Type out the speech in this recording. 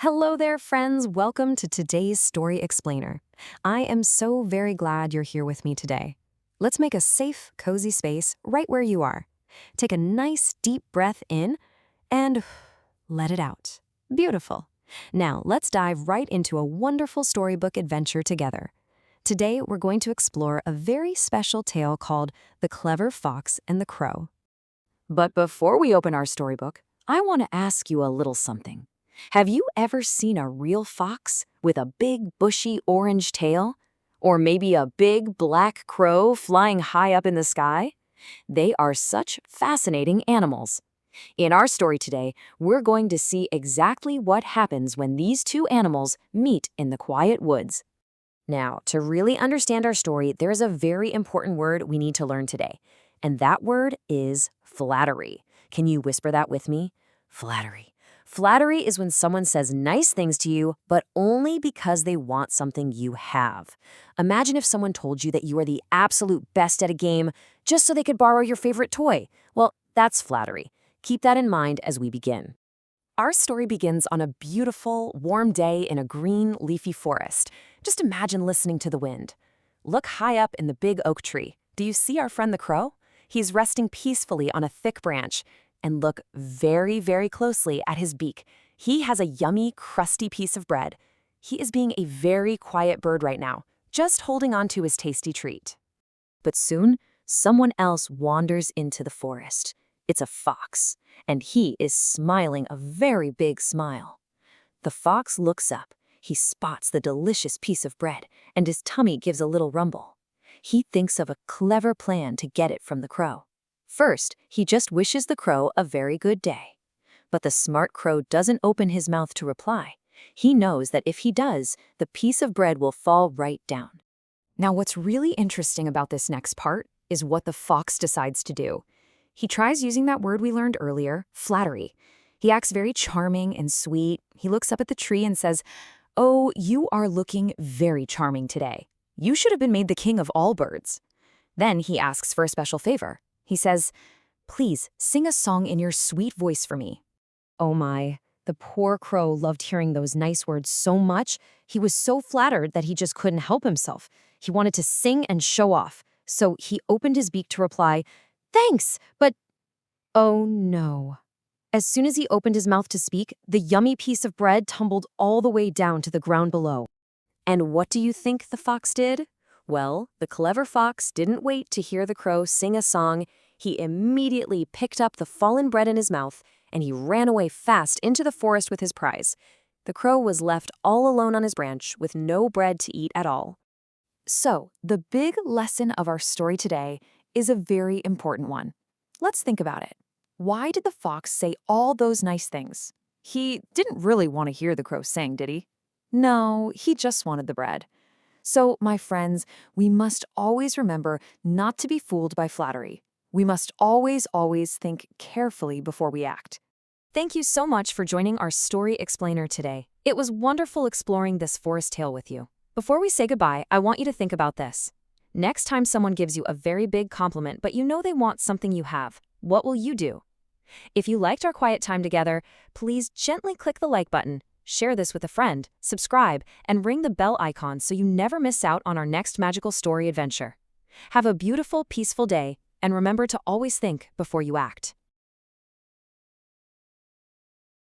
Hello there, friends. Welcome to today's Story Explainer. I am so very glad you're here with me today. Let's make a safe, cozy space right where you are. Take a nice, deep breath in and let it out. Beautiful. Now, let's dive right into a wonderful storybook adventure together. Today, we're going to explore a very special tale called The Clever Fox and the Crow. But before we open our storybook, I want to ask you a little something. Have you ever seen a real fox with a big, bushy orange tail? Or maybe a big black crow flying high up in the sky? They are such fascinating animals. In our story today, we're going to see exactly what happens when these two animals meet in the quiet woods. Now, to really understand our story, there is a very important word we need to learn today, and that word is flattery. Can you whisper that with me? Flattery. Flattery is when someone says nice things to you, but only because they want something you have. Imagine if someone told you that you are the absolute best at a game just so they could borrow your favorite toy. Well, that's flattery. Keep that in mind as we begin. Our story begins on a beautiful, warm day in a green, leafy forest. Just imagine listening to the wind. Look high up in the big oak tree. Do you see our friend the crow? He's resting peacefully on a thick branch. And look very, very closely at his beak. He has a yummy, crusty piece of bread. He is being a very quiet bird right now, just holding on to his tasty treat. But soon, someone else wanders into the forest. It's a fox, and he is smiling a very big smile. The fox looks up. He spots the delicious piece of bread, and his tummy gives a little rumble. He thinks of a clever plan to get it from the crow. First, he just wishes the crow a very good day. But the smart crow doesn't open his mouth to reply. He knows that if he does, the piece of bread will fall right down. Now, what's really interesting about this next part is what the fox decides to do. He tries using that word we learned earlier, flattery. He acts very charming and sweet. He looks up at the tree and says, "Oh, you are looking very charming today. You should have been made the king of all birds." Then he asks for a special favor. He says, "Please sing a song in your sweet voice for me." Oh my, the poor crow loved hearing those nice words so much, he was so flattered that he just couldn't help himself. He wanted to sing and show off, so he opened his beak to reply, "Thanks, but..." Oh no. As soon as he opened his mouth to speak, the yummy piece of bread tumbled all the way down to the ground below. And what do you think the fox did? Well, the clever fox didn't wait to hear the crow sing a song. He immediately picked up the fallen bread in his mouth, and he ran away fast into the forest with his prize. The crow was left all alone on his branch with no bread to eat at all. So, the big lesson of our story today is a very important one. Let's think about it. Why did the fox say all those nice things? He didn't really want to hear the crow sing, did he? No, he just wanted the bread. So, my friends, we must always remember not to be fooled by flattery. We must always think carefully before we act. Thank you so much for joining our Story Explainer today. It was wonderful exploring this forest tale with you. Before we say goodbye, I want you to think about this. Next time someone gives you a very big compliment, but you know they want something you have, what will you do? If you liked our quiet time together, please gently click the like button. Share this with a friend, subscribe, and ring the bell icon so you never miss out on our next magical story adventure. Have a beautiful, peaceful day, and remember to always think before you act.